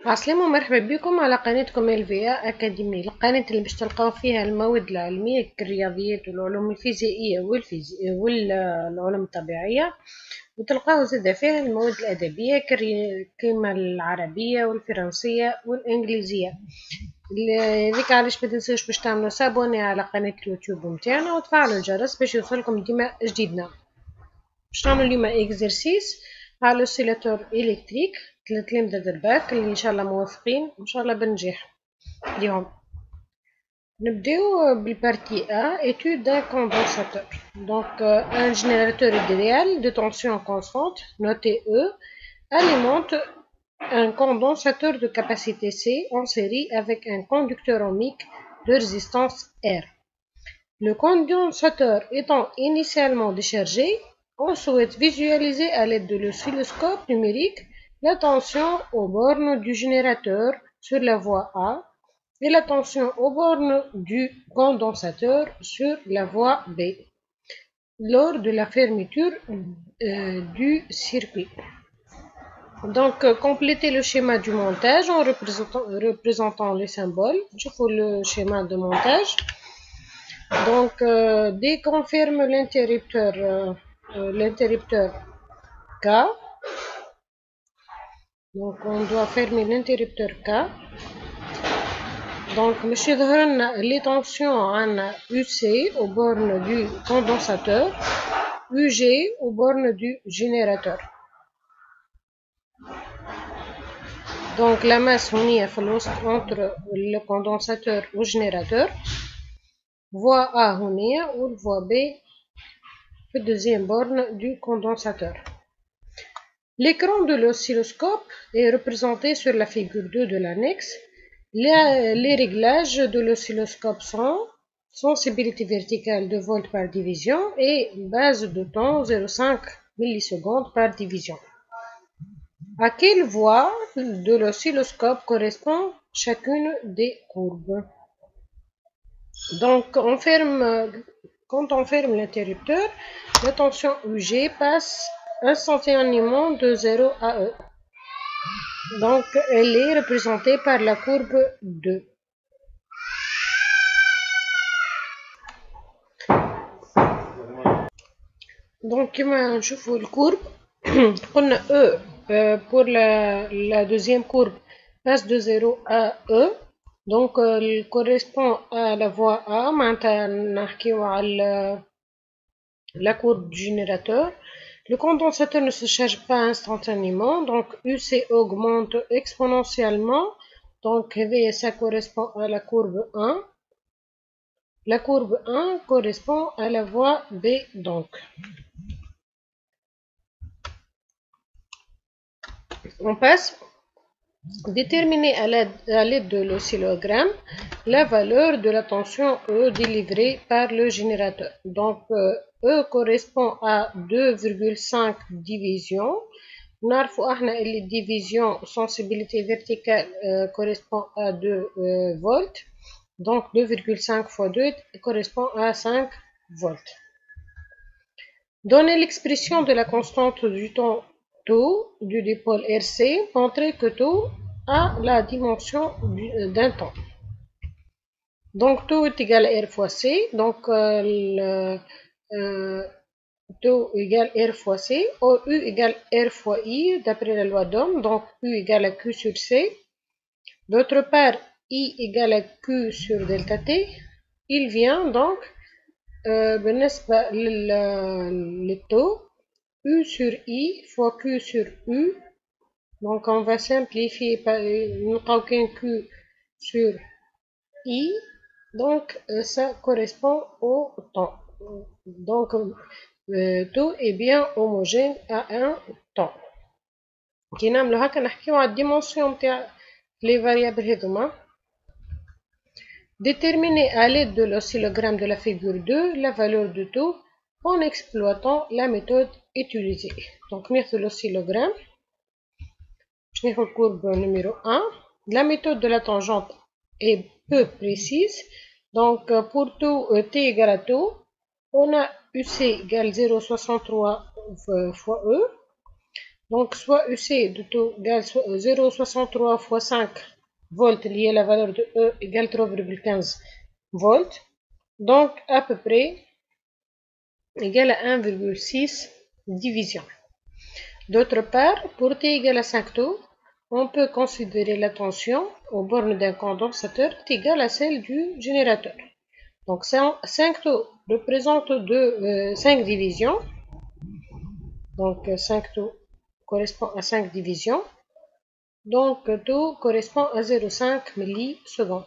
عسلامة ومرحبا بكم على قناتكم LVA أكاديمي، القناة اللي باش تلقاو فيها المواد العلمية كالرياضيات والعلوم الفيزيائية والعلوم الطبيعية، وتلقاو زادا فيها المواد الأدبية كيما العربية والفرنسية والإنجليزية. ذيك علاش متنساوش باش تعملوا سابوني على قناة اليوتيوب متاعنا وتفعلوا الجرس باش يوصلكم ديما جديدنا. باش نعمل اليوم اكزرسيس على الاوسيلاتور الكتريك 3 مدد الباك اللي ان شاء الله موفقين ان شاء الله بالنجاح اليوم. نبداو بالبارتي A étude d'un condensateur. Donc un générateur idéal de tension constante noté E alimente un condensateur de capacité C en série avec un conducteur ohmique de résistance R. Le condensateur étant initialement déchargé, on souhaite visualiser à l'aide de l'oscilloscope numérique la tension aux bornes du générateur sur la voie A et la tension aux bornes du condensateur sur la voie B lors de la fermeture du circuit. Donc, complétez le schéma du montage en représentant les symboles. Je fais le schéma de montage. Donc, dès qu'on ferme l'interrupteur K, donc on doit fermer l'interrupteur K. Donc, باش يظهر لنا les tensions عندنا UC aux bornes du condensateur, UG aux bornes du générateur. Donc, la masse هونية في الوسط entre le condensateur و générateur. Voie A هونية و voie B في deuxième borne du condensateur. L'écran de l'oscilloscope est représenté sur la figure 2 de l'annexe. Les réglages de l'oscilloscope sont sensibilité verticale de volts par division et base de temps 0,5 millisecondes par division. À quelle voie de l'oscilloscope correspond chacune des courbes? Donc, quand on ferme l'interrupteur, la tension UG passe instantanément de 0 à E. Donc, elle est représentée par la courbe 2. Donc, كما نشوفوا الكورب قلنا E pour la deuxième courbe passe de 0 à E. Donc, elle correspond à la voie A. معناتها نحكيو على la courbe du générateur. Le condensateur ne se charge pas instantanément, donc UC augmente exponentiellement. Donc, ça correspond à la courbe 1. La courbe 1 correspond à la voie B, donc. On passe. Déterminer à l'aide de l'oscillogramme la valeur de la tension E délivrée par le générateur. Donc, E correspond à 2,5 divisions. نعرفوا احنا اللي division sensibilité verticale correspond à 2 volts. Donc 2,5 fois 2 correspond à 5 volts. Donnez l'expression de la constante du temps tau du dipôle RC. Montrez que tau a la dimension d'un temps. Donc tau est égal à R fois C. Donc tau égale R fois C, ou U égale R fois I d'après la loi d'Ohm, donc U égale à Q sur C. D'autre part, I égale à Q sur delta T. Il vient donc, بالنسبة للtau, U sur I fois Q sur U. Donc on va simplifier par Q sur I. Donc ça correspond au temps. Donc tau est bien homogène à un temps. كي نعملو هكا نحكيو على الديمونسيون نتاع les variables هذوما. Déterminer à l'aide de l'oscillogramme de la figure 2 la valeur de tau en exploitant la méthode utilisée. Donc ناخذ l'oscillogramme. Je vais la courbe numéro 1. La méthode de la tangente est peu précise. Donc pour tau t égale à tau, on a UC égale 0,63 fois E. Donc, soit UC de taux égale 0,63 fois 5 volts lié à la valeur de E égale 3,15 volts. Donc, à peu près égale à 1,6 division. D'autre part, pour T égale à 5 taux, on peut considérer la tension aux bornes d'un condensateur est égale à celle du générateur. Donc 5 taux représentent 5 divisions. Donc 5 taux correspond à 5 divisions. Donc taux correspond à 0,5 millisecondes.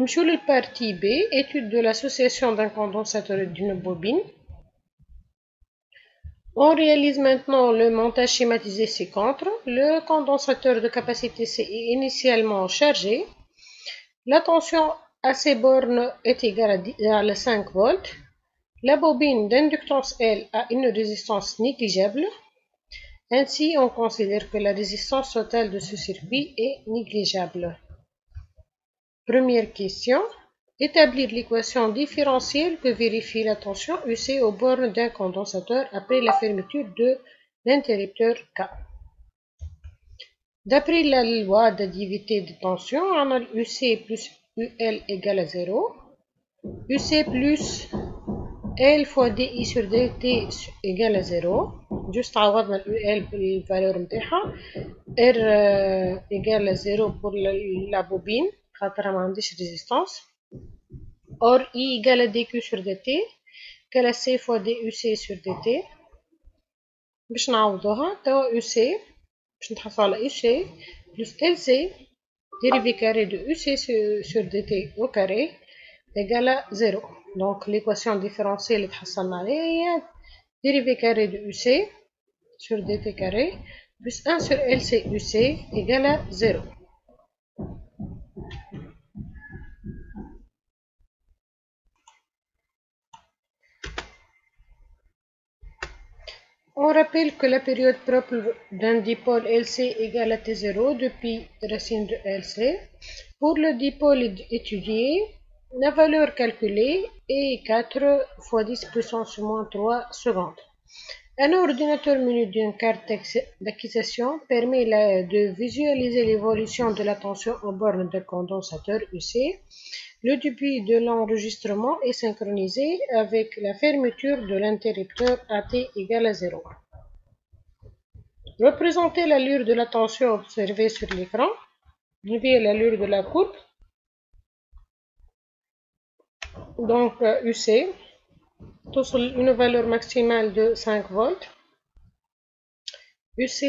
Sur la partie B, étude de l'association d'un condensateur et d'une bobine. On réalise maintenant le montage schématisé ci-contre. Le condensateur de capacité C est initialement chargé. La tension à ces bornes est égale à 5 volts. La bobine d'inductance L a une résistance négligeable. Ainsi, on considère que la résistance totale de ce circuit est négligeable. Première question. Établir l'équation différentielle que vérifie la tension UC aux bornes d'un condensateur après la fermeture de l'interrupteur K. D'après la loi d'additivité de tension, on a UC plus UL égale à 0. UC plus L fois DI sur DT égale à 0. Juste عوضنا UL بالvaleur نتاعها. R égale à 0 pour la bobine خاطرها ما عنديش résistance. Or I égale à dQ sur dt égale à C fois DUC sur dt. باش نعوضوها توا UC باش نتحصل على UC plus LC dérivé carré de UC sur dt au carré égale à 0. Donc l'équation différentielle اللي تحصلنا عليها هي dérivé carré de UC sur dt carré plus 1 sur LC UC égale à 0. On rappelle que la période propre d'un dipôle LC égale à T0 depuis racine de LC. Pour le dipôle étudié, la valeur calculée est 4 fois 10 puissance moins 3 secondes. Un ordinateur muni d'une carte d'acquisition permet de visualiser l'évolution de la tension en borne de condensateur UC. Le début de l'enregistrement est synchronisé avec la fermeture de l'interrupteur AT égale à 0. Représentez l'allure de la tension observée sur l'écran. Via l'allure de la courbe. Donc UC, une valeur maximale de 5 volts. UC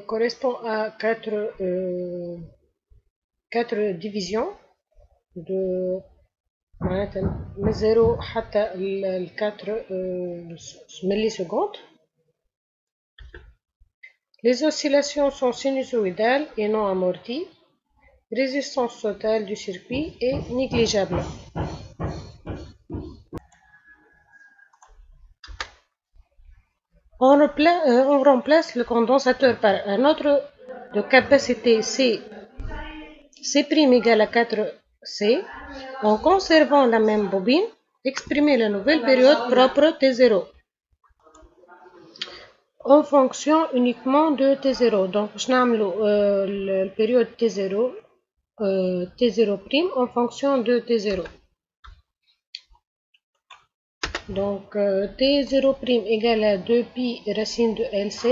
correspond à 4 divisions de 0 حتى 4 millisecondes. Les oscillations sont sinusoïdales et non amorties. Résistance totale du circuit est négligeable. On remplace le condensateur par un autre de capacité C' égale à 4C en conservant la même bobine. Exprimer la nouvelle période propre T0 en fonction uniquement de T0. Donc, je n'amène la période T0 T0' en fonction de T0. Donc, T0' égale à 2pi racine de LC,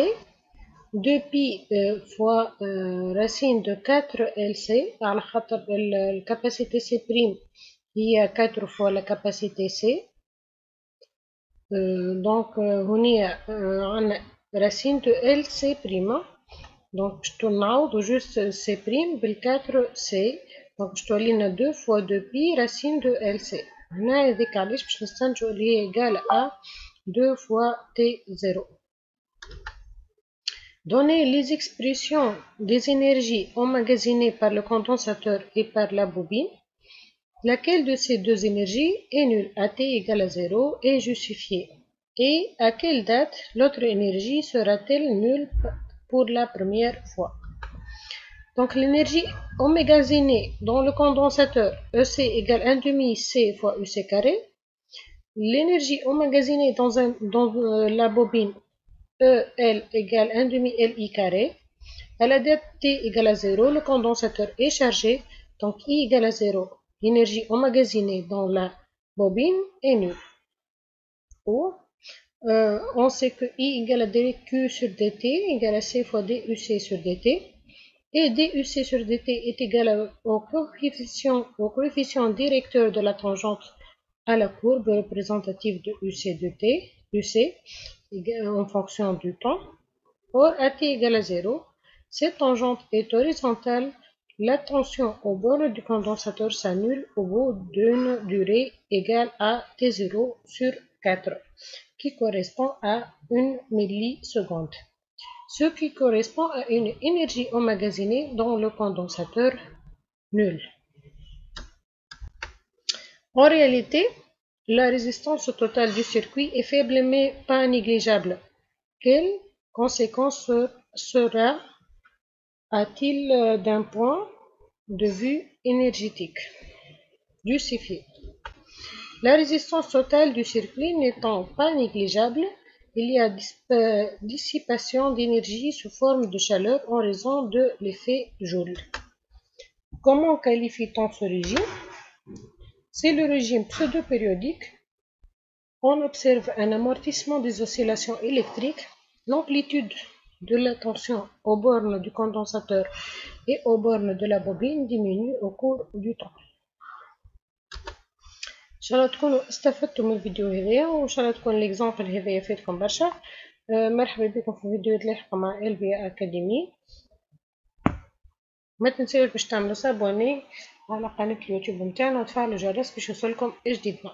2pi fois racine de 4LC, على خاطر la capacité C' هي 4 fois la capacité C. Donc, هنا عندنا racine de LC'. Donc, je tourne juste C' bel 4C. Donc, je tourne 2 fois 2pi racine de LC. هنا هذيك علاش باش نستنتجو اللي هي égal à 2 fois T0. Donner les expressions des énergies emmagasinées par le condensateur et par la bobine. Laquelle de ces deux énergies est nulle à T égale à 0 et justifiée? Et à quelle date l'autre énergie sera-t-elle nulle pour la première fois? Donc l'énergie emmagasinée dans le condensateur EC égale 1/2 C fois UC carré l'énergie emmagasinée dans la bobine EL égale 1 demi LI carré. À la date T égale à 0, le condensateur est chargé, donc I égale à 0. L'énergie emmagasinée dans la bobine est nulle. Ou on sait que I égale à dQ sur dt égale à C fois DUC sur dt. Et DUC sur dt est égal au coefficient directeur de la tangente à la courbe représentative de UC de T, UC en fonction du temps. Or, à t égale à 0, cette tangente est horizontale. La tension au bord du condensateur s'annule au bout d'une durée égale à T0 sur 4, qui correspond à 1 milliseconde, ce qui correspond à une énergie emmagasinée dans le condensateur nulle. En réalité, la résistance totale du circuit est faible mais pas négligeable. Quelle conséquence sera-t-il d'un point de vue énergétique du circuit? La résistance totale du circuit n'étant pas négligeable, il y a dissipation d'énergie sous forme de chaleur en raison de l'effet Joule. Comment qualifie-t-on ce régime? C'est le régime pseudo-périodique. On observe un amortissement des oscillations électriques. L'amplitude de la tension aux bornes du condensateur et aux bornes de la bobine diminue au cours du temps. إن شاء الله تكونوا استفدتوا من الفيديو هذايا، وإن شاء الله تكون الإكزامبل هذايا يفيدكم برشا. مرحبا بكم في فيديوهات لاحقة مع إلفيا أكاديمي. ما تنساوش باش تعملوا سابوني على قناة اليوتيوب متاعنا وتفعلوا الجرس باش يوصلكم جديدنا.